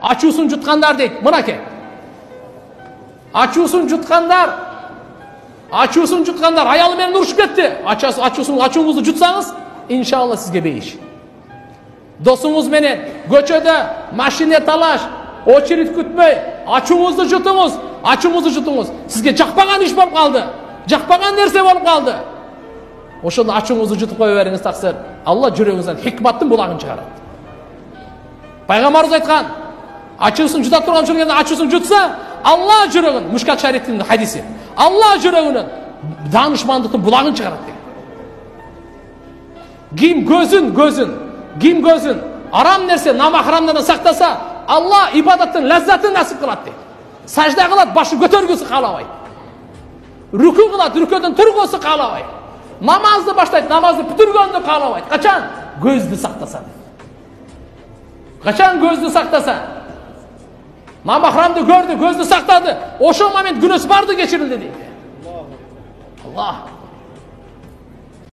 Ачуусун жуткандар дейт. Мынакей. Ачуусун жуткандар. Ачуусун жуткандар. Аялы менен урушуп кетти. Ачууңузду жутсаңыз, иншалла сизге бейиш. Досуңуз менен көчөдө машина талаш, очередь күтпөй, ачууңузду жутуңуз. Сизге жакпаган иш болуп калды. Жакпаган нерсе болуп калды. Ошондо ачууңузду жутуп кое бериңиз таксыр. Алла жүрөгүңүздөн хикматтын булагын чыгарат. Пайгамбарыбыз айткан, ачуусун жута турган жүргөндө ачуусун жутса, Алла жүрөгүн, Мушкат шариптин хадиси. Алла жүрөгүнөн данышмандыктын булагын чыгарат дейт. Ким көзүн арам нерсе, намахрамдан сактаса, Алла ибадаттын лаззатын насип кылат дейт. Сажда кылат, башы көтөргүсү каалабайт. Рүкү кылат, рүкөдөн тургусу каалабайт. Намазды баштайт, намазды бүтүргөндө каалабайт. Качан? Көздү сактаса. Качан көздү сактаса? Намахрамды көрдү, көздү сактады. Ошол момент күнөөсү барды, кечирилди дейт. Аллах